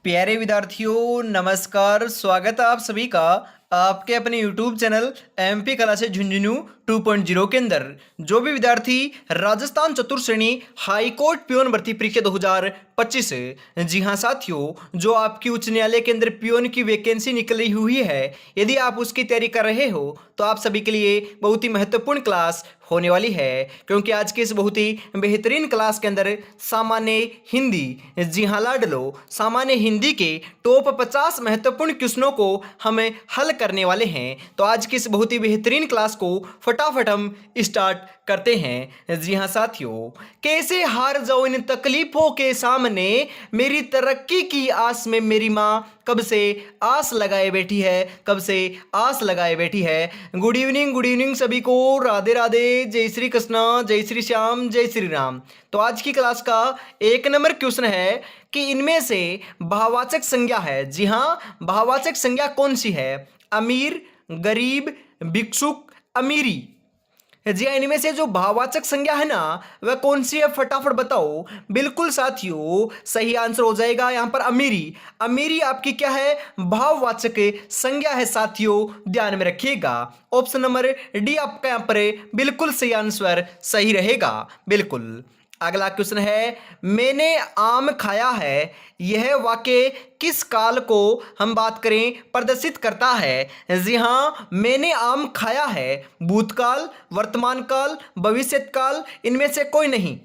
प्यारे विद्यार्थियों नमस्कार। स्वागत है आप सभी का आपके अपने YouTube चैनल एमपी कला से झुंझुनू 2.0 के अंदर। जो भी विद्यार्थी राजस्थान चतुर्थ श्रेणी हाई कोर्ट पियोन भर्ती परीक्षा 2025, जी हाँ साथियों, जो आपकी उच्च न्यायालय के अंदर पियोन की वैकेंसी निकली हुई है, यदि आप उसकी तैयारी कर रहे हो तो आप सभी के लिए बहुत ही महत्वपूर्ण क्लास होने वाली है, क्योंकि आज की इस बहुत ही बेहतरीन क्लास के अंदर सामान्य हिंदी, जी हाँ लाडलो, सामान्य हिंदी के टॉप 50 महत्वपूर्ण क्वेश्चनों को हमें हल करने वाले हैं। तो आज की इस बहुत ही बेहतरीन क्लास को फटाफट हम स्टार्ट करते हैं। जी हाँ साथियों, कैसे हार जाओ इन तकलीफों के सामने, मेरी तरक्की की आस में मेरी माँ कब से आस लगाए बैठी है, कब से आस लगाए बैठी है। गुड इवनिंग सभी को, राधे राधे, जय श्री कृष्णा, जय श्री श्याम, जय श्री राम। तो आज की क्लास का 1 नंबर क्वेश्चन है कि इनमें से भाववाचक संज्ञा है, जी हाँ, भाववाचक संज्ञा कौन सी है? अमीर, गरीब, भिक्षुक, अमीरी। जी हाँ, इनमें से जो भाववाचक संज्ञा है ना, वह कौन सी है? फटाफट बताओ। बिल्कुल साथियों, सही आंसर हो जाएगा यहाँ पर अमीरी। अमीरी आपकी क्या है? भाववाचक संज्ञा है साथियों, ध्यान में रखिएगा। ऑप्शन नंबर डी आपका यहाँ पर बिल्कुल सही आंसर सही रहेगा। बिल्कुल। अगला क्वेश्चन है, मैंने आम खाया है, यह वाक्य किस काल को हम बात करें प्रदर्शित करता है? जी हाँ, मैंने आम खाया है, भूतकाल, वर्तमान काल, भविष्यत काल, इनमें से कोई नहीं।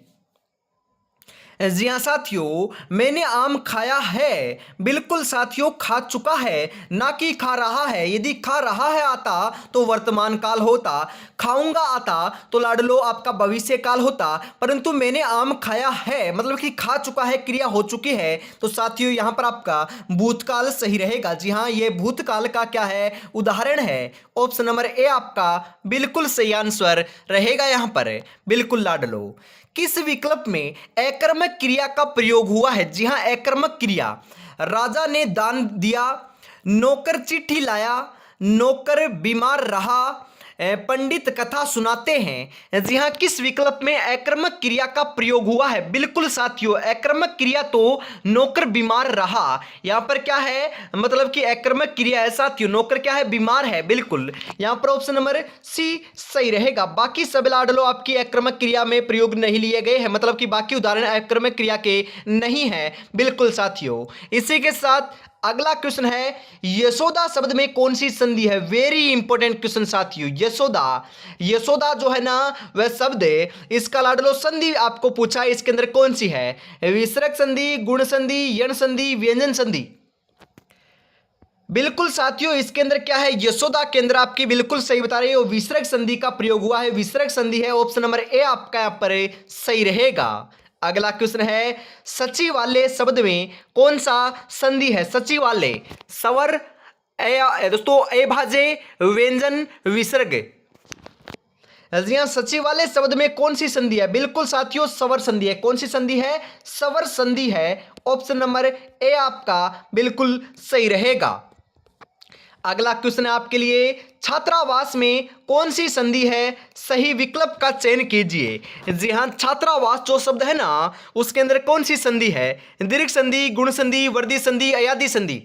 जी हाँ साथियों, मैंने आम खाया है, बिल्कुल साथियों, खा चुका है, ना कि खा रहा है। यदि खा रहा है आता तो वर्तमान काल होता, खाऊंगा आता तो लाडलो आपका भविष्य काल होता, परंतु मैंने आम खाया है मतलब कि खा चुका है, क्रिया हो चुकी है, तो साथियों यहाँ पर आपका भूतकाल सही रहेगा। जी हाँ, ये भूतकाल का क्या है? उदाहरण है। ऑप्शन नंबर ए आपका बिल्कुल सही आंसर रहेगा यहाँ पर। बिल्कुल लाडलो। किस विकल्प में अकर्मक क्रिया का प्रयोग हुआ है? जी हां, अकर्मक क्रिया। राजा ने दान दिया, नौकर चिट्ठी लाया, नौकर बीमार रहा, पंडित कथा सुनाते हैं। जी हां, किस विकल्प में अकर्मक क्रिया का प्रयोग हुआ है? बिल्कुल साथियों, अकर्मक क्रिया तो नौकर बीमार रहा। यहां पर क्या है? मतलब कि अकर्मक क्रिया है साथियों, नौकर क्या है? बीमार है। बिल्कुल, यहां पर ऑप्शन नंबर सी सही रहेगा। बाकी सब लाडलो आपकी अकर्मक क्रिया में प्रयोग नहीं लिए गए हैं, मतलब कि बाकी उदाहरण अकर्मक क्रिया के नहीं है। बिल्कुल साथियों। इसी के साथ अगला क्वेश्चन है, यशोदा शब्द में कौन सी संधि है? वेरी इंपॉर्टेंट क्वेश्चन साथियों। यशोदा, यशोदा जो है ना वह शब्द है, इसका लाडलो संधि आपको पूछा है, इसके अंदर कौन सी है? विसर्ग संधि, गुण संधि, यण संधि, व्यंजन संधि। बिल्कुल साथियों, इसके अंदर क्या है? यशोदा के अंदर आपकी बिल्कुल सही बता रही हो, विसर्ग संधि का प्रयोग हुआ है, विसर्ग संधि है। ऑप्शन नंबर ए आपका यहां पर सही रहेगा। अगला क्वेश्चन है, सचिवालय शब्द में कौन सा संधि है? सचिवालय, स्वर, दोस्तों ए भाजे, व्यंजन, विसर्ग। जी हाँ, सचिवालय शब्द में कौन सी संधि है? बिल्कुल साथियों, स्वर संधि है। कौन सी संधि है? स्वर संधि है। ऑप्शन नंबर ए आपका बिल्कुल सही रहेगा। अगला क्वेश्चन है आपके लिए, छात्रावास में कौन सी संधि है? सही विकल्प का चयन कीजिए। जी हां, छात्रावास जो शब्द है ना, उसके अंदर कौन सी संधि है? दीर्घ संधि, गुण संधि, वर्धी संधि, अयादी संधि।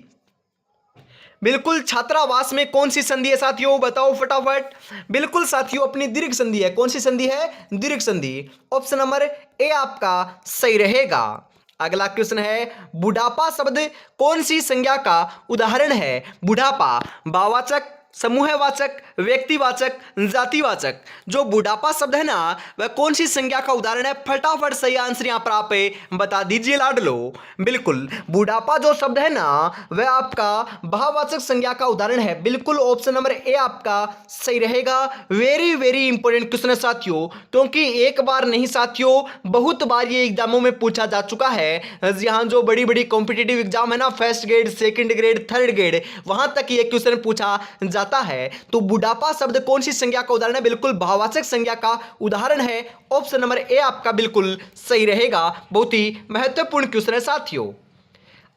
बिल्कुल, छात्रावास में कौन सी संधि है साथियों? बताओ फटाफट। बिल्कुल साथियों, अपनी दीर्घ संधि है। कौन सी संधि है? दीर्घ संधि। ऑप्शन नंबर ए आपका सही रहेगा। अगला क्वेश्चन है, बुढ़ापा शब्द कौन सी संज्ञा का उदाहरण है? बुढ़ापा भाववाचक, समूहवाचक, व्यक्तिवाचक, जातिवाचक। जो बुढ़ापा शब्द है ना, वह कौन सी संज्ञा का उदाहरण है? फटाफट सही आंसर यहां पर आप बता दीजिए लाडलो। बिल्कुल, बुढ़ापा जो शब्द है ना, वह आपका भाववाचक संज्ञा का उदाहरण है। बिल्कुल, ऑप्शन नंबर ए आपका सही रहेगा। वेरी वेरी इंपॉर्टेंट क्वेश्चन है साथियों, क्योंकि एक बार नहीं साथियों, बहुत बार ये एग्जामों में पूछा जा चुका है। यहाँ जो बड़ी बड़ी कॉम्पिटिटिव एग्जाम है ना, first grade, second grade, third grade, वहां तक ये क्वेश्चन पूछा जाता है। तो बुढ़ापा शब्द कौन सी संज्ञा का उदाहरण है? बिल्कुल भाववाचक संज्ञा का उदाहरण है। ऑप्शन नंबर ए आपका बिल्कुल सही रहेगा। बहुत ही महत्वपूर्ण क्वेश्चन है साथियों।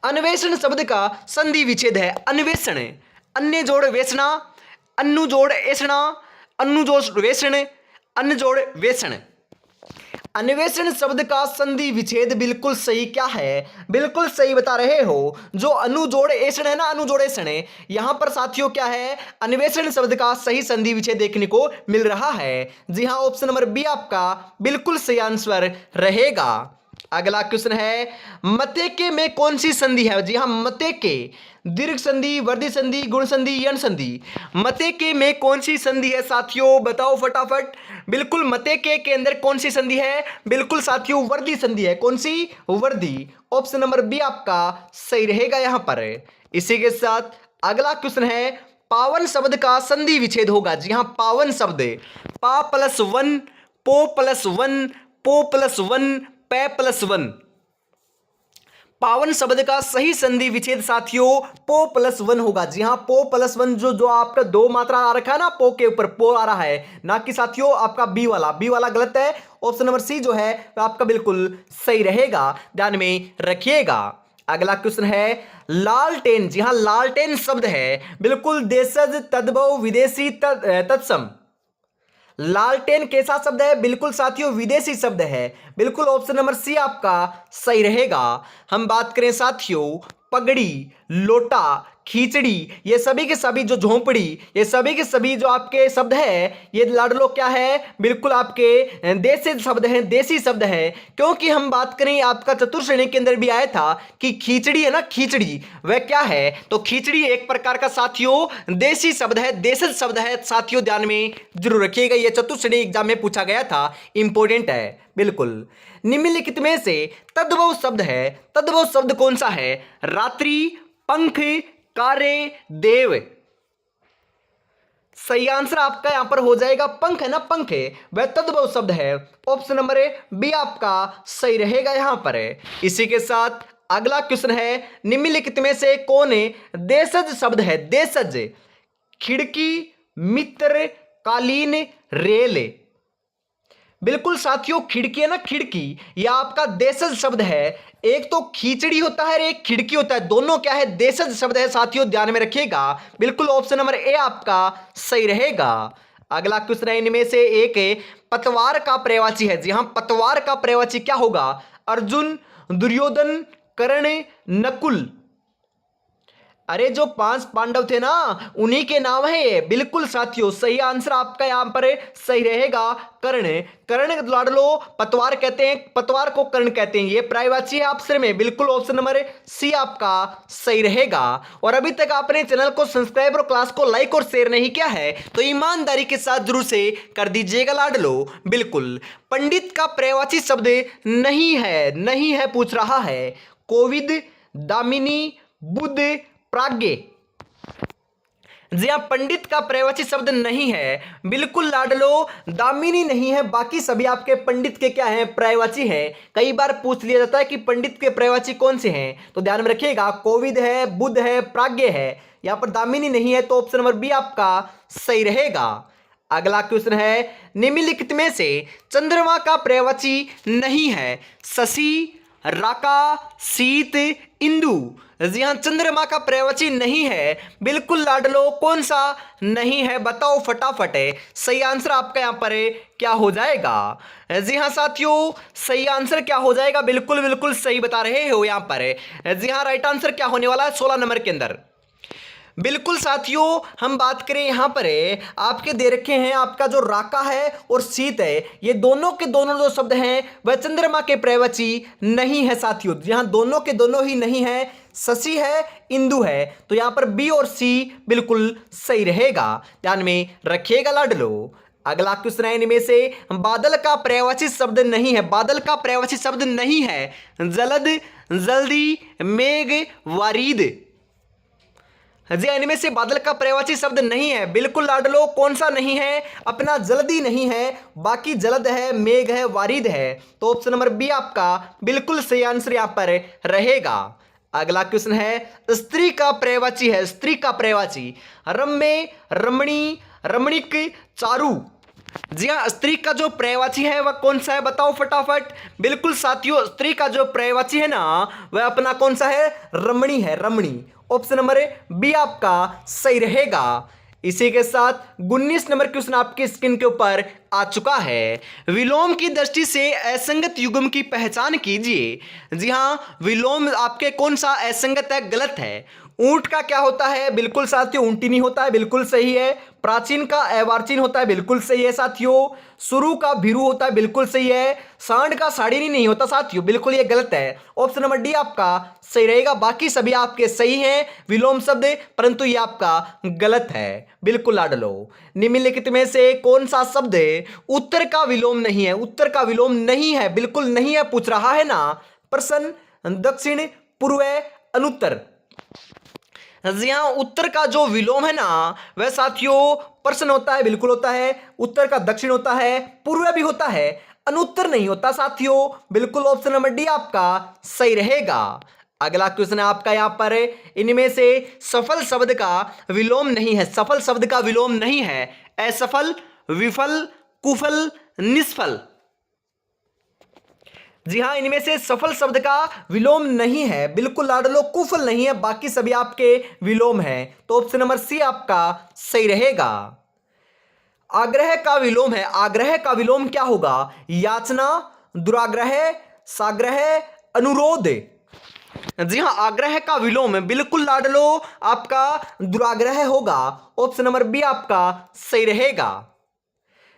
अन्वेषण शब्द का संधि विच्छेद है। अन्वेषण, अन्य जोड़ वेषणा, अन्नु जोड़ ऐसणा, अन्नु जोड़ वेषण, अन्न जोड़ वेषण। अन्वेषण शब्द का संधि विच्छेद बिल्कुल सही क्या है? बिल्कुल सही बता रहे हो। जो अनुजोड़ ऐषण है ना, अनुजोड़ ऐषण है, यहां पर साथियों क्या है? अन्वेषण शब्द का सही संधि विच्छेद देखने को मिल रहा है। जी हां, ऑप्शन नंबर बी आपका बिल्कुल सही आंसर रहेगा। अगला क्वेश्चन है, मतेके में कौन सी संधि है? जी हां, मतेके दीर्घ संधि, वर्धी संधि, गुण संधि, यण संधि। मतेके में कौन सी संधि है साथियों? बताओ फटाफट। बिल्कुल मतेके के अंदर कौन सी संधि है? बिल्कुल साथियों वर्धी संधि है। कौन सी? वर्धी। ऑप्शन नंबर बी आपका सही रहेगा यहां पर। इसी के साथ अगला क्वेश्चन है, पावन शब्द का संधि विच्छेद होगा। जी हां, पावन शब्द पा प्लस वन, पो प्लस वन, पो प्लस वन, पै प्लस वन। पावन शब्द का सही संधि विच्छेद साथियों पो प्लस वन होगा। जी हां, पो प्लस वन जो आपका दो मात्रा आ रखा है ना, पो के ऊपर पो आ रहा है, ना कि साथियों आपका बी वाला गलत है। ऑप्शन नंबर सी जो है आपका बिल्कुल सही रहेगा, ध्यान में रखिएगा। अगला क्वेश्चन है, लालटेन। जी हां, लालटेन शब्द है बिल्कुल देशज, तद्भव, विदेशी, तत्सम। लालटेन कैसा शब्द है? बिल्कुल साथियों विदेशी शब्द है। बिल्कुल ऑप्शन नंबर सी आपका सही रहेगा। हम बात करें साथियों, पगड़ी, लोटा, खींचड़ी, ये सभी के सभी जो झोंपड़ी, ये सभी के सभी जो आपके शब्द है, ये लाडलो क्या है? बिल्कुल आपके देसी शब्द हैं, देसी शब्द है। क्योंकि हम बात करें आपका चतुर्श्रेणी के अंदर भी आया था कि खींचड़ी है ना, खींचड़ी वह क्या है? तो खींचड़ी एक प्रकार का साथियों देसी शब्द है, देशज शब्द है साथियों, ध्यान में जरूर रखिएगा। यह चतुर्श्रेणी एग्जाम में पूछा गया था, इंपॉर्टेंट है बिल्कुल। निम्नलिखित में से तद्भव शब्द है, तद्भव शब्द कौन सा है? रात्रि, पंख, कार्य, देव। सही आंसर आपका यहां पर हो जाएगा पंख है ना, पंख है वह तद्भव शब्द है। ऑप्शन नंबर बी आपका सही रहेगा यहां पर। इसी के साथ अगला क्वेश्चन है, निम्नलिखित में से कौन देशज शब्द है? देशज खिड़की, मित्र, कालीन, रेल। बिल्कुल साथियों खिड़की है ना, खिड़की यह आपका देशज शब्द है। एक तो खींचड़ी होता है, एक खिड़की होता है, दोनों क्या है? देशज शब्द है साथियों, ध्यान में रखिएगा। बिल्कुल ऑप्शन नंबर ए आपका सही रहेगा। अगला क्वेश्चन है, इनमें से एक है पतवार का पर्यायवाची है। जी हां, पतवार का पर्यायवाची क्या होगा? अर्जुन, दुर्योधन, कर्ण, नकुल। अरे जो 5 पांडव थे ना, उन्हीं के नाम है ये। बिल्कुल साथियों सही आंसर आपका यहां पर सही रहेगा कर्ण। कर्ण लाडलो पतवार कहते हैं, पतवार को कर्ण कहते हैं, ये पर्यायवाची है अक्षर में। बिल्कुल ऑप्शन नंबर सी आपका सही रहेगा। और अभी तक आपने चैनल को सब्सक्राइब और क्लास को लाइक और शेयर नहीं किया है तो ईमानदारी के साथ जरूर से कर दीजिएगा लाडलो। बिल्कुल पंडित का पर्यायवाची शब्द नहीं है पूछ रहा है। कोविद, दामिनी, बुद्ध, प्राज्ञ। जी हां, पंडित का पर्यायवाची शब्द नहीं है। बिल्कुल लाडलो दामिनी नहीं है, बाकी सभी आपके पंडित के क्या हैं? पर्यायवाची हैं। कई बार पूछ लिया जाता है कि पंडित के पर्यायवाची कौन से हैं, तो ध्यान में रखिएगा कोविद है, बुद्ध है, प्राज्ञ है। यहां पर दामिनी नहीं है, तो ऑप्शन नंबर बी आपका सही रहेगा। अगला क्वेश्चन है, निम्नलिखित में से चंद्रमा का पर्यायवाची नहीं है? शशि, राका, शीत, इंदु। जी हां, चंद्रमा का पर्यायवाची नहीं है। बिल्कुल लाडलो कौन सा नहीं है? बताओ फटाफट है। सही आंसर आपका यहां पर क्या हो जाएगा? जी हां साथियों, सही आंसर क्या हो जाएगा? बिल्कुल बिल्कुल सही बता रहे हो यहां पर। जी हां, राइट आंसर क्या होने वाला है 16 नंबर के अंदर? बिल्कुल साथियों, हम बात करें यहां पर आपके दे रखे हैं आपका जो राका है और शीत है, ये दोनों के दोनों जो शब्द हैं वह चंद्रमा के पर्यायवाची नहीं है साथियों। यहां दोनों के दोनों ही नहीं है, शशि है, इंदु है, तो यहां पर बी और सी बिल्कुल सही रहेगा, ध्यान में रखिएगा लाडलो। अगला क्वेश्चन है, इनमें से बादल का पर्यायवाची शब्द नहीं है। बादल का पर्यायवाची शब्द नहीं है। जलद, जल्दी, मेघ, वारिद। जी इनमें से बादल का पर्यायवाची शब्द नहीं है। बिल्कुल लाडलो कौन सा नहीं है? अपना जल्दी नहीं है, बाकी जलद है, मेघ है, वारिद है, तो ऑप्शन नंबर बी आपका बिल्कुल सही आंसर यहां पर रहेगा। अगला क्वेश्चन है, स्त्री का पर्यायवाची है। स्त्री का पर्यायवाची रम्य, रमणी, रमणीक, चारु। जी हाँ, स्त्री का जो पर्यायवाची है वह कौन सा है? बताओ फटाफट। बिल्कुल साथियों, स्त्री का जो पर्यायवाची है ना वह अपना कौन सा है? रमणी है, रमणी। ऑप्शन नंबर बी आपका सही रहेगा। इसी के साथ 19 नंबर क्वेश्चन आपकी स्क्रीन के ऊपर आ चुका है। विलोम की दृष्टि से असंगत युग्म की पहचान कीजिए। जी हाँ, विलोम आपके कौन सा असंगत है, गलत है। ऊंट का क्या होता है, बिल्कुल साथियों ऊंटिनी होता है, बिल्कुल सही है। प्राचीन का अर्वाचीन होता है, बिल्कुल सही है साथियों। शुरू का भीरू होता है, बिल्कुल सही है। सांड का साड़िनी नहीं होता साथियों, बिल्कुल ये गलत है। ऑप्शन नंबर डी आपका सही रहेगा। बाकी सभी आपके सही हैं विलोम शब्द, परंतु ये आपका गलत है, बिल्कुल लाडलो। निम्नलिखित में से कौन सा शब्द उत्तर का विलोम नहीं है? उत्तर का विलोम नहीं है, बिल्कुल नहीं है, पूछ रहा है ना प्रश्न। दक्षिण, पूर्व, अनुत्तर। जी हाँ, उत्तर का जो विलोम है ना वह साथियों प्रश्न होता है, बिल्कुल होता है। उत्तर का दक्षिण होता है, पूर्व भी होता है, अनुत्तर नहीं होता साथियों, बिल्कुल ऑप्शन नंबर डी आपका सही रहेगा। अगला क्वेश्चन है आपका यहाँ पर, इनमें से सफल शब्द का विलोम नहीं है। सफल शब्द का विलोम नहीं है। असफल, विफल, कुफल, निष्फल। जी हाँ, इनमें से सफल शब्द का विलोम नहीं है, बिल्कुल लाडलो, कुफल नहीं है, बाकी सभी आपके विलोम है। तो ऑप्शन नंबर सी आपका सही रहेगा। आग्रह का विलोम है। आग्रह का विलोम क्या होगा? याचना, दुराग्रह, साग्रह, अनुरोध। जी हाँ, आग्रह का विलोम है, बिल्कुल लाडलो, आपका दुराग्रह होगा। ऑप्शन नंबर बी आपका सही रहेगा।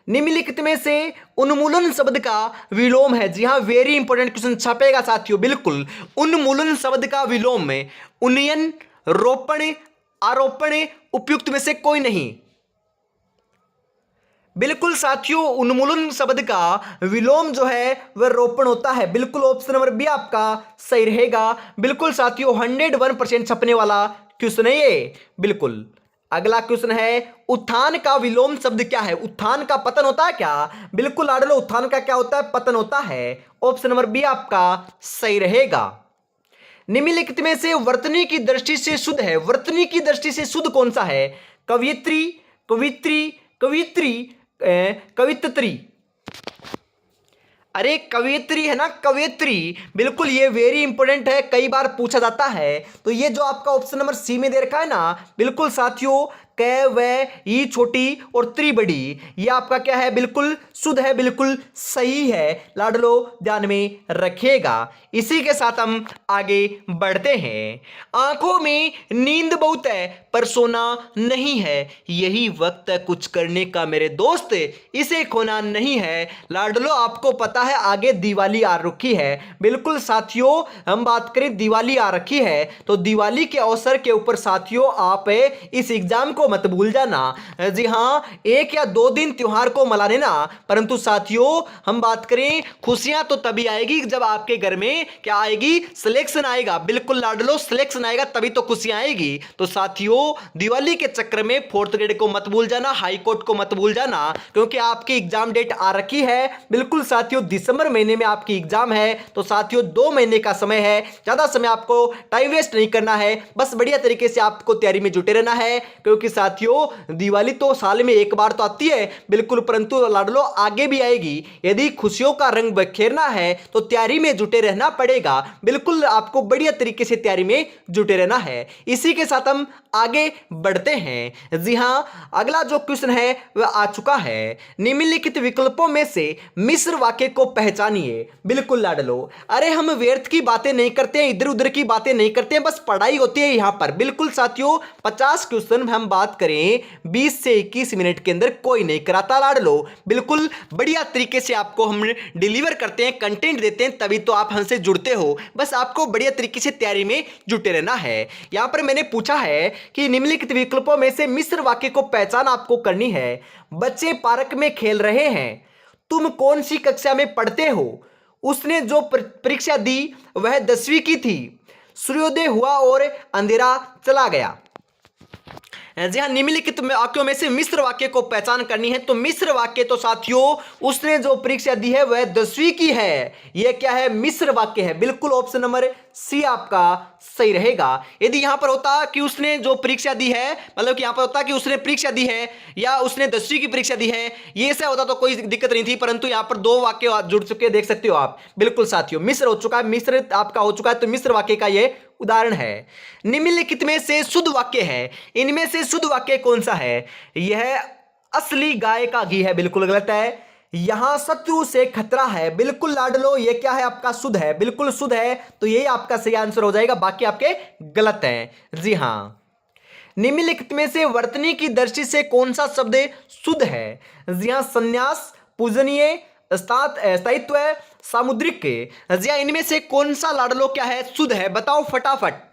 निम्नलिखित में से उन्मूलन शब्द का विलोम है। जी हाँ, वेरी इंपॉर्टेंट क्वेश्चन छपेगा साथियों, बिल्कुल। उन्मूलन शब्द का विलोम में उन्नयन, रोपण, आरोपण, उपयुक्त में से कोई नहीं। बिल्कुल साथियों, उन्मूलन शब्द का विलोम जो है वह रोपण होता है, बिल्कुल ऑप्शन नंबर बी आपका सही रहेगा। बिल्कुल साथियों, 101% छपने वाला क्वेश्चन है ये, बिल्कुल। अगला क्वेश्चन है, उत्थान का विलोम शब्द क्या है? उत्थान का पतन होता है क्या? बिल्कुल लाडलो, उत्थान का क्या होता है? पतन होता है। ऑप्शन नंबर बी आपका सही रहेगा। निम्नलिखित में से वर्तनी की दृष्टि से शुद्ध है। वर्तनी की दृष्टि से शुद्ध कौन सा है? कवियत्री, कवित्री, कवित्री, कवित्री। अरे कवियत्री है ना, कवियत्री, बिल्कुल ये वेरी इंपॉर्टेंट है, कई बार पूछा जाता है। तो ये जो आपका ऑप्शन नंबर सी में दे रखा है ना, बिल्कुल साथियों, क व ई छोटी और त्री बड़ी, ये आपका क्या है? बिल्कुल शुद्ध है, बिल्कुल सही है लाडलो, ध्यान में रखिएगा। इसी के साथ हम आगे बढ़ते हैं। आंखों में नींद बहुत है पर सोना नहीं है, यही वक्त है कुछ करने का मेरे दोस्त, इसे खोना नहीं है। लाडलो, आपको पता है आगे दिवाली आ रखी है, बिल्कुल साथियों, हम बात करें दिवाली आ रखी है, तो दिवाली के अवसर के ऊपर साथियों आप इस एग्जाम को मत भूल जाना। जी हाँ, 1 या 2 दिन त्योहार को मना लेना, परंतु साथियों हम बात करें खुशियां तो तभी आएगी जब आपके घर में क्या आएगी? सिलेक्शन आएगा, बिल्कुल लाडलो, सिलेक्शन आएगा तभी तो खुशियां आएगी। तो साथियों दिवाली के चक्कर में 4th ग्रेड को मत भूल जाना, हाई कोर्ट को मत भूल जाना, क्योंकि आपकी एग्जाम डेट आ रखी है। बिल्कुल साथियों, दिसंबर महीने में आपकी एग्जाम है, तो साथियों 2 महीने का समय है, ज्यादा समय आपको टाइम वेस्ट नहीं करना है, बस बढ़िया तरीके से आपको तैयारी में जुटे रहना है। क्योंकि साथियों दिवाली तो साल में एक बार तो आती है, बिल्कुल, परंतु लाडलो आगे भी आएगी। यदि खुशियों का रंग बखेरना है तो तैयारी में जुटे रहना पड़ेगा, बिल्कुल आपको बढ़िया तरीके से तैयारी में जुटे रहना है। इसी के साथ हम आगे बढ़ते हैं। जी हां, अगला जो क्वेश्चन है वह आ चुका है। निम्नलिखित विकल्पों में से मिश्र वाक्य को पहचानिए। बिल्कुल लाडलो, अरे हम व्यर्थ की बातें नहीं करते हैं, इधर उधर की बातें नहीं करते हैं, बस पढ़ाई होती है यहां पर। बिल्कुल साथियों, 50 क्वेश्चन हम बात करें 20 से 21 मिनट के अंदर कोई नहीं कराता लाडलो, बिल्कुल बढ़िया तरीके से आपको हम डिलीवर करते हैं, कंटेंट देते हैं, तभी तो आप हमसे जुड़ते हो। बस आपको बढ़िया तरीके से तैयारी में जुटे रहना है। यहां पर मैंने पूछा है कि निम्नलिखित विकल्पों में से मिश्र वाक्य को पहचान आपको करनी है। बच्चे पार्क में खेल रहे हैं, तुम कौन सी कक्षा में पढ़ते हो? उसने जो परीक्षा दी वह 10वीं की थी, सूर्योदय हुआ और अंधेरा चला गया। जी हाँ, निम्नलिखित वाक्यों में से मिश्र वाक्य को पहचान करनी है। तो मिश्र वाक्य तो साथियों, उसने जो परीक्षा दी है वह 10वीं की है, यह क्या है? मिश्र वाक्य है, बिल्कुल ऑप्शन नंबर सी आपका सही रहेगा। यदि यहां पर होता कि उसने जो परीक्षा दी है, मतलब कि यहां पर होता कि उसने परीक्षा दी है या उसने 10वीं की परीक्षा दी है, ये ऐसा होता तो कोई दिक्कत नहीं थी, परंतु यहां पर 2 वाक्य जुड़ चुके, देख सकते हो आप। बिल्कुल साथियों, मिश्र हो चुका है, मिश्र आपका हो चुका है, तो मिश्र वाक्य का ये उदाहरण है। निम्नलिखित में से शुद्ध वाक्य है, इनमें से शुद्ध वाक्य कौन सा है? यह असली गाय का घी है, बिल्कुल गलत है। यहां शत्रु से खतरा है, बिल्कुल लाडलो, ये क्या है आपका शुद्ध है, बिल्कुल शुद्ध है, तो यही आपका सही आंसर हो जाएगा, बाकी आपके गलत हैं। जी हां, निम्नलिखित में से वर्तनी की दृष्टि से कौन सा शब्द शुद्ध है? जी हां, संन्यास, पूजनीय, स्थायित्व, सामुद्रिक के। जी हां, इनमें से कौन सा लाडलो क्या है शुद्ध है, बताओ फटाफट।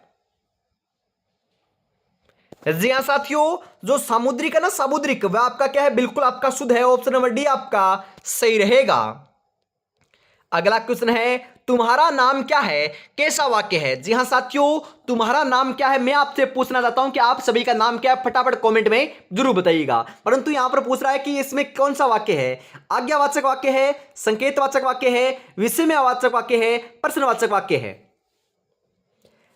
जी हाँ साथियों, जो सामुद्रिक है ना, सामुद्रिक, वह आपका क्या है, बिल्कुल आपका शुद्ध है, ऑप्शन नंबर डी आपका सही रहेगा। अगला क्वेश्चन है, तुम्हारा नाम क्या है, कैसा वाक्य है? जी हाँ साथियों, तुम्हारा नाम क्या है, मैं आपसे पूछना चाहता हूं कि आप सभी का नाम क्या है, फटाफट कमेंट में जरूर बताइएगा। परंतु यहां पर पूछ रहा है कि इसमें कौन सा वाक्य है, आज्ञावाचक वाक्य है, संकेतवाचक वाक्य है, विषयवाचक वाक्य है, प्रश्नवाचक वाक्य है?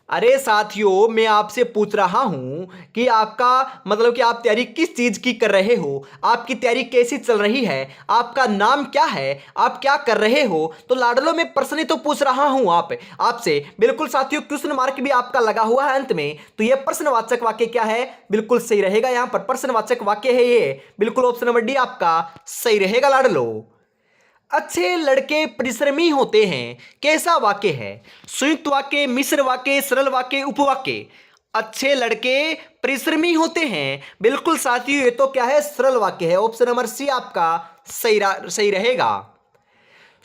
अरे साथियों, मैं आपसे पूछ रहा हूं कि आपका मतलब कि आप तैयारी किस चीज की कर रहे हो, आपकी तैयारी कैसी चल रही है, आपका नाम क्या है, आप क्या कर रहे हो? तो लाडलो में प्रश्न ही तो पूछ रहा हूं आपसे। बिल्कुल साथियों, क्वेश्चन मार्क भी आपका लगा हुआ है अंत में, तो यह प्रश्नवाचक वाक्य क्या है, बिल्कुल सही रहेगा। यहां पर प्रश्नवाचक वाक्य है ये, बिल्कुल ऑप्शन नंबर डी आपका सही रहेगा लाडलो। अच्छे लड़के परिश्रमी होते हैं, कैसा वाक्य है? संयुक्त वाक्य, मिश्र वाक्य, सरल वाक्य, उपवाक्य? अच्छे लड़के परिश्रमी होते हैं, बिल्कुल साथियों ये तो क्या है, सरल वाक्य है, ऑप्शन नंबर सी आपका सही रहेगा।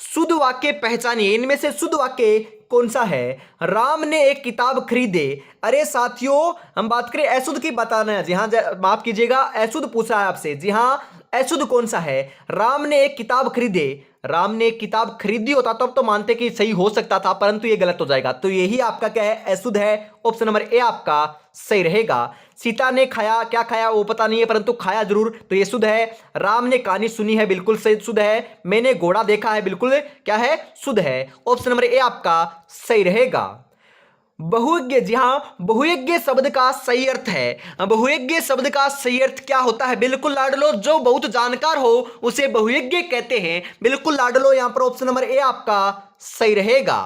शुद्ध वाक्य पहचानिए, इनमें से शुद्ध वाक्य कौन सा है? राम ने एक किताब खरीदे। अरे साथियों, हम बात करें अशुद्ध की, बताना है। जी हाँ, माफ कीजिएगा, अशुद्ध पूछा है आपसे। जी हाँ, अशुद्ध कौन सा है? राम ने एक किताब खरीदे, राम ने एक किताब खरीदी होता तो अब तो मानते कि सही हो सकता था, परंतु ये गलत हो जाएगा, तो यही आपका क्या है, अशुद्ध है, ऑप्शन नंबर ए आपका सही रहेगा। सीता ने खाया, क्या खाया वो पता नहीं है, परंतु खाया जरूर, तो ये शुद्ध है। राम ने कहानी सुनी है, बिल्कुल सही शुद्ध है। मैंने घोड़ा देखा है, बिल्कुल क्या है, शुद्ध है, ऑप्शन नंबर ए आपका सही रहेगा। बहुयज्ञ, जी हाँ, बहुयज्ञ शब्द का सही अर्थ है, बहुयज्ञ शब्द का सही अर्थ क्या होता है? बिल्कुल लाडलो, जो बहुत जानकार हो उसे बहुयज्ञ कहते हैं, बिल्कुल लाडलो, यहां पर ऑप्शन नंबर ए आपका सही रहेगा।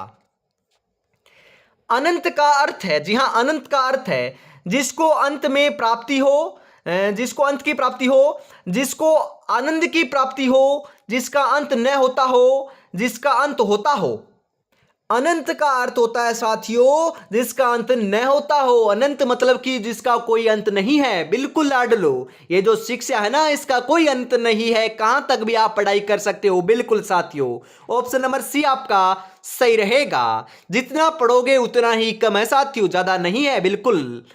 अनंत का अर्थ है, जी हां, अनंत का अर्थ है जिसको अंत में प्राप्ति हो, जिसको अंत की प्राप्ति हो, जिसको आनंद की प्राप्ति हो, जिसका अंत न होता हो, जिसका अंत होता हो। अनंत का अर्थ होता है साथियों जिसका अंत न होता हो, अनंत मतलब कि जिसका कोई अंत नहीं है, बिल्कुल लाडलो, ये जो शिक्षा है ना, इसका कोई अंत नहीं है, कहां तक भी आप पढ़ाई कर सकते हो, बिल्कुल साथियों, ऑप्शन नंबर सी आपका सही रहेगा। जितना पढ़ोगे उतना ही कम है साथियों, ज्यादा नहीं है, बिल्कुल।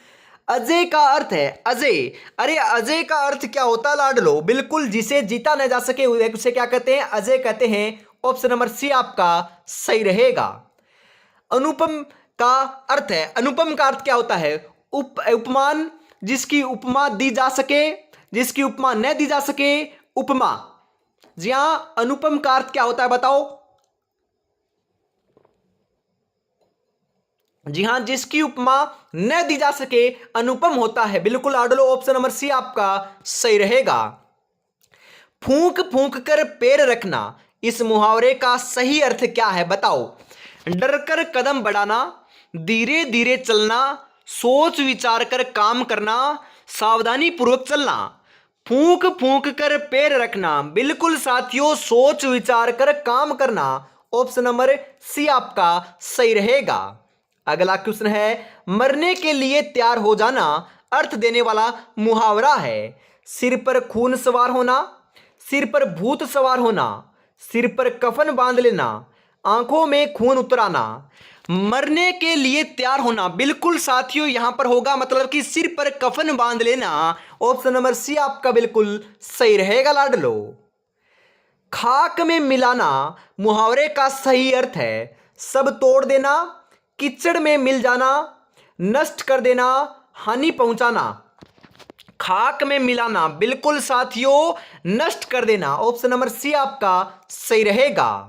अजय का अर्थ है, अजय, अरे अजय का अर्थ क्या होता है लाडलो? बिल्कुल जिसे जीता न जा सके उसे क्या कहते हैं, अजय कहते हैं, ऑप्शन नंबर सी आपका सही रहेगा। अनुपम का अर्थ है, अनुपम का अर्थ क्या होता है? उपमान, जिसकी उपमा दी जा सके, जिसकी उपमा न दी जा सके, उपमा। जी हां, अनुपम का अर्थ क्या होता है बताओ? जी हां, जिसकी उपमा न दी जा सके अनुपम होता है, बिल्कुल आडलो, ऑप्शन नंबर सी आपका सही रहेगा। फूंक फूंक कर पैर रखना, इस मुहावरे का सही अर्थ क्या है बताओ? डरकर कदम बढ़ाना, धीरे धीरे चलना, सोच विचार कर काम करना, सावधानी पूर्वक चलना। फूंक फूंक कर पैर रखना, बिल्कुल साथियों, सोच विचार कर काम करना, ऑप्शन नंबर सी आपका सही रहेगा। अगला क्वेश्चन है, मरने के लिए तैयार हो जाना अर्थ देने वाला मुहावरा है। सिर पर खून सवार होना, सिर पर भूत सवार होना, सिर पर कफन बांध लेना, आंखों में खून उतराना। मरने के लिए तैयार होना, बिल्कुल साथियों यहां पर होगा मतलब कि सिर पर कफन बांध लेना, ऑप्शन नंबर सी आपका बिल्कुल सही रहेगा लाडलो। खाक में मिलाना मुहावरे का सही अर्थ है सब तोड़ देना, कीचड़ में मिल जाना, नष्ट कर देना, हानि पहुंचाना। खाक में मिलाना, बिल्कुल साथियों नष्ट कर देना, ऑप्शन नंबर सी आपका सही रहेगा।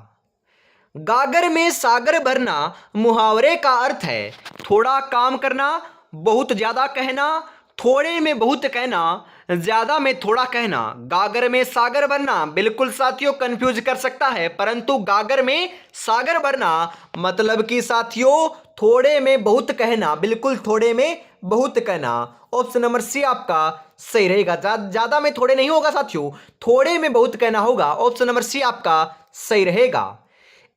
गागर में सागर भरना मुहावरे का अर्थ है थोड़ा काम करना, बहुत ज्यादा कहना, थोड़े में बहुत कहना, ज्यादा में थोड़ा कहना। गागर में सागर भरना, बिल्कुल साथियों कंफ्यूज कर सकता है, परंतु गागर में सागर भरना मतलब कि साथियों थोड़े में बहुत कहना, बिल्कुल थोड़े में बहुत कहना, ऑप्शन नंबर सी आपका सही रहेगा। ज्यादा में थोड़े नहीं होगा साथियों, थोड़े में बहुत कहना होगा। ऑप्शन नंबर सी आपका सही रहेगा।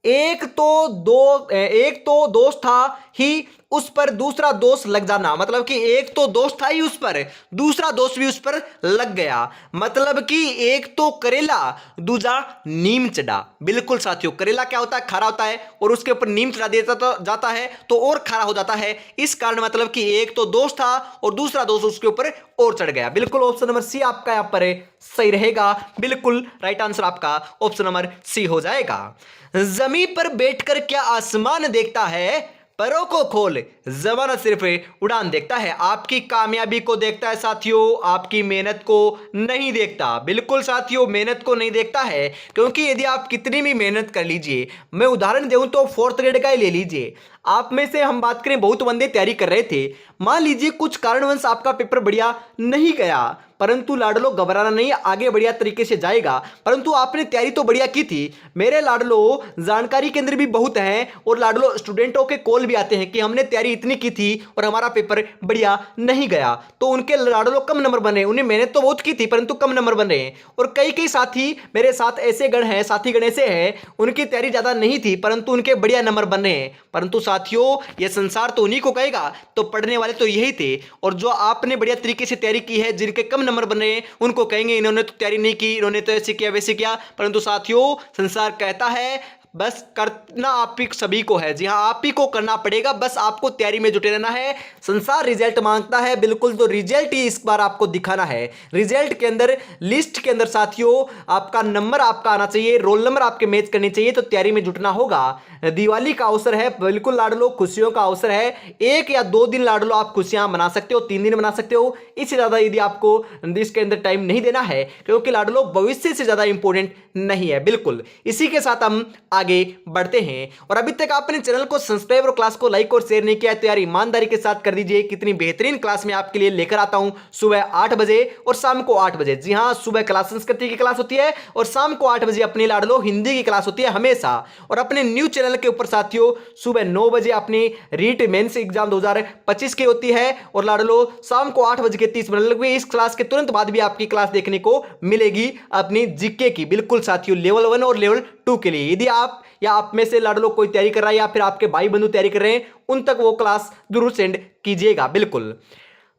एक तो दोष था ही उस पर दूसरा दोष लग जाना, मतलब कि एक तो दोष था ही उस पर, दूसरा दोष भी उस पर लग गया। मतलब कि एक तो करेला, दूसरा नीम चढ़ा। बिल्कुल साथियों, करेला क्या होता है, खारा होता है, और उसके ऊपर नीम चढ़ा दिया जाता है तो और खारा हो जाता है। इस कारण मतलब कि एक तो दोष था और दूसरा दोष उसके ऊपर और चढ़ गया। बिल्कुल ऑप्शन नंबर सी आपका यहां पर सही रहेगा। बिल्कुल राइट आंसर आपका ऑप्शन नंबर सी हो जाएगा। जमीन पर बैठकर क्या आसमान देखता है, परों को खोल जमाना सिर्फ उड़ान देखता है। आपकी कामयाबी को देखता है साथियों, आपकी मेहनत को नहीं देखता। बिल्कुल साथियों, मेहनत को नहीं देखता है, क्योंकि यदि आप कितनी भी मेहनत कर लीजिए, मैं उदाहरण दूं तो 4th ग्रेड का ही ले लीजिए। आप में से हम बात करें, बहुत बंदे तैयारी कर रहे थे, मान लीजिए कुछ कारणवश आपका पेपर बढ़िया नहीं गया, परंतु लाडलो घबराना नहीं, आगे बढ़िया तरीके से जाएगा। परंतु आपने तैयारी तो बढ़िया की थी मेरे लाडलो, जानकारी केंद्र भी बहुत है, और लाडलो स्टूडेंटों के कॉल भी आते हैं कि हमने तैयारी इतनी की थी और हमारा पेपर बढ़िया नहीं गया, तो उनके लाडलो कम नंबर बने। उन्हें मेहनत तो बहुत की थी परंतु कम नंबर बने। और कई कई साथी मेरे साथ ऐसे गण हैं, साथी गण ऐसे हैं, उनकी तैयारी ज्यादा नहीं थी परंतु उनके बढ़िया नंबर बने। परंतु साथियों, यह संसार तो उन्हीं को कहेगा, तो पढ़ने वाले तो यही थे। और जो आपने बढ़िया तरीके से तैयारी की है, जिनके कम नंबर बन रहे हैं, उनको कहेंगे इन्होंने तो तैयारी नहीं की, इन्होंने तो ऐसे किया वैसे किया। परंतु साथियों, संसार कहता है बस करना आप ही सभी को है। जी हाँ, आप ही को करना पड़ेगा, बस आपको तैयारी में जुटे रहना है। संसार रिजल्ट मांगता है, बिल्कुल, तो रिजल्ट ही इस बार आपको दिखाना है। रिजल्ट के अंदर, लिस्ट के अंदर साथियों, आपका नंबर आपका आना चाहिए, रोल नंबर आपके मैच करने चाहिए, तो तैयारी में जुटना होगा। दिवाली का अवसर है, बिल्कुल लाडलो, खुशियों का अवसर है। 1 या 2 दिन लाडलो आप खुशियां मना सकते हो, 3 दिन मना सकते हो, इससे ज्यादा यदि आपको इसके अंदर टाइम नहीं देना है, क्योंकि लाडलो भविष्य से ज्यादा इंपॉर्टेंट नहीं है। बिल्कुल, इसी के साथ हम आगे बढ़ते हैं। और अभी तक आपने चैनल को सब्सक्राइब और क्लास को लाइक और शेयर नहीं किया है, तो यार ईमानदारी के साथ कर दीजिए। कितनी बेहतरीन क्लास मैं आपके लिए लेकर आता हूं, सुबह 8 बजे और शाम को 8 बजे। जी हां, सुबह क्लास संस्कृति की क्लास होती है और शाम को 8 बजे अपनी लाडलो हिंदी की क्लास होती है हमेशा। और अपने न्यू चैनल के ऊपर साथियों, सुबह 9 बजे अपनी रीट मेंस एग्जाम 2025 की होती है, और लाडलो शाम को 8:30 इस क्लास के तुरंत बाद भी आपकी क्लास देखने को मिलेगी अपनी जीके की। बिल्कुल साथियों, लेवल 1 और लेवल 2 के लिए। यदि आप या आप में से लाडलो कोई तैयारी कर रहा है, या फिर आपके भाई बंधु तैयारी कर रहे हैं, उन तक वो क्लास जरूर सेंड कीजिएगा। बिल्कुल,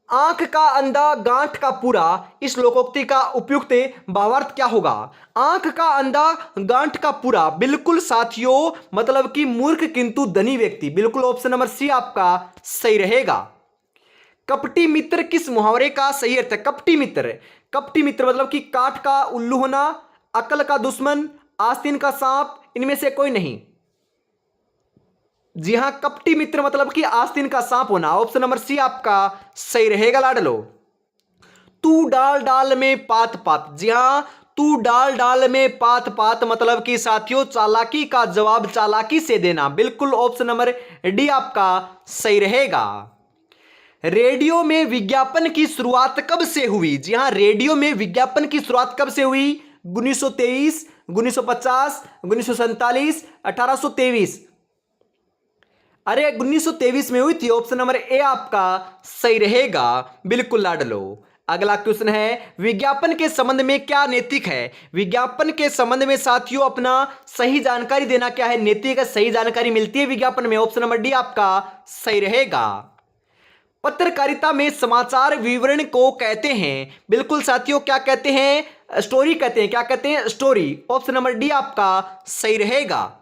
आंख का अंधा गांठ का पूरा, इस लोकोक्ति का उपयुक्त भावार्थ क्या होगा? आंख का अंधा गांठ का पूरा, बिल्कुल साथियों, मतलब कि मूर्ख किंतु धनी व्यक्ति। बिल्कुल ऑप्शन नंबर सी आपका सही रहेगा। कपटी मित्र किस मुहावरे का सही अर्थ है? कपटी मित्र, कपटी मित्र मतलब कि काठ का उल्लू होना, अकल का दुश्मन, आस्तीन का सांप, इनमें से कोई नहीं। जी हां, कपटी मित्र मतलब कि आस्तीन का सांप होना। ऑप्शन नंबर सी आपका सही रहेगा लाडलो। तू डाल डाल में पात पात, जी हां, तू डाल डाल में पात पात मतलब कि साथियों, चालाकी का जवाब चालाकी से देना। बिल्कुल ऑप्शन नंबर डी आपका सही रहेगा। रेडियो में विज्ञापन की शुरुआत कब से हुई? जी हां, रेडियो में विज्ञापन की शुरुआत कब से हुई? 1923, 1950, 1947, 1823। अरे 1923 में हुई थी। ऑप्शन नंबर ए आपका सही रहेगा। बिल्कुल लाडलो। अगला क्वेश्चन है, विज्ञापन के संबंध में क्या नैतिक है? विज्ञापन के संबंध में साथियों अपना सही जानकारी देना क्या है? नैतिक, सही जानकारी मिलती है विज्ञापन में। ऑप्शन नंबर डी आपका सही रहेगा। पत्रकारिता में समाचार विवरण को कहते हैं, बिल्कुल साथियों, क्या कहते हैं? स्टोरी कहते हैं। क्या कहते हैं? स्टोरी। ऑप्शन नंबर डी आपका सही रहेगा।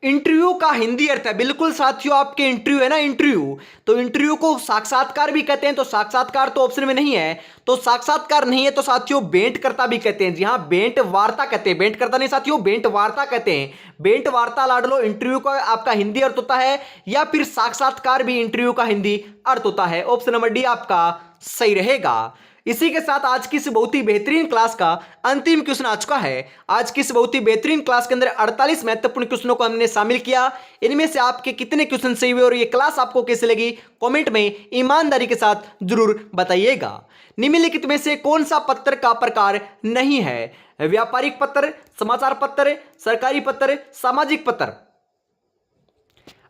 इंटरव्यू का हिंदी अर्थ है, बिल्कुल साथियों, आपके इंटरव्यू है ना, इंटरव्यू, तो इंटरव्यू को साक्षात्कार भी कहते हैं, तो साक्षात्कार तो ऑप्शन में नहीं है, तो साक्षात्कार नहीं है, तो साथियों भेंटकर्ता भी कहते हैं। जी हां, भेंट वार्ता कहते हैं, भेंटकर्ता नहीं साथियों, भेंट वार्ता कहते हैं। भेंट वार्ता लाडलो इंटरव्यू का आपका हिंदी अर्थ होता है, या फिर साक्षात्कार भी इंटरव्यू का हिंदी अर्थ होता है। ऑप्शन नंबर डी आपका सही रहेगा। इसी के साथ आज की इस बहुत ही बेहतरीन क्लास का अंतिम क्वेश्चन आ चुका है। आज की इस बहुत ही बेहतरीन क्लास के अंदर 48 महत्वपूर्ण क्वेश्चनों को हमने शामिल किया। इनमें से आपके कितने क्वेश्चन सही हुए और ये क्लास आपको कैसे लगी, कमेंट में ईमानदारी के साथ जरूर बताइएगा। निम्नलिखित में से कौन सा पत्र का प्रकार नहीं है? व्यापारिक पत्र, समाचार पत्र, सरकारी पत्र, सामाजिक पत्र।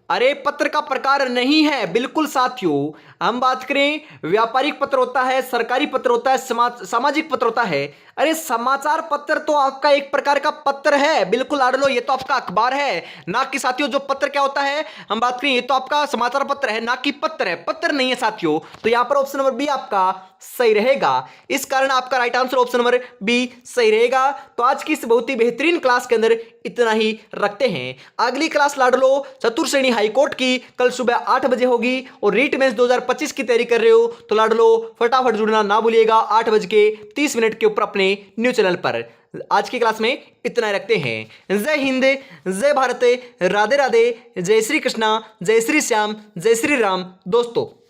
अरे पत्र का प्रकार नहीं है बिल्कुल साथियों। हम बात करें व्यापारिक पत्र होता है, सरकारी पत्र होता है, सामाजिक पत्र होता है। अरे समाचार पत्र तो आपका एक प्रकार का पत्र है, बिल्कुल आड़ लो, ये तो आपका अखबार है ना कि साथियों जो पत्र क्या होता है हम बात करें, ये तो आपका समाचार पत्र है ना कि पत्र है, पत्र नहीं है साथियों। तो यहां पर ऑप्शन नंबर बी आपका सही रहेगा। इस कारण आपका right answer option number B सही रहेगा। तो आज की इस बहुत ही बेहतरीन क्लास के अंदर इतना ही रखते हैं। अगली क्लास लाडलो चतुर्थ श्रेणी हाईकोर्ट की कल सुबह 8 बजे होगी और रीट मेंस 2025 की तैयारी कर रहे हो तो लाडलो फटाफट जुड़ना ना भूलिएगा 8:30 के ऊपर अपने न्यू चैनल पर। आज की क्लास में इतना रखते हैं। जय हिंद, जय भारत, राधे राधे, जय श्री कृष्णा, जय श्री श्याम, जय श्री राम दोस्तों।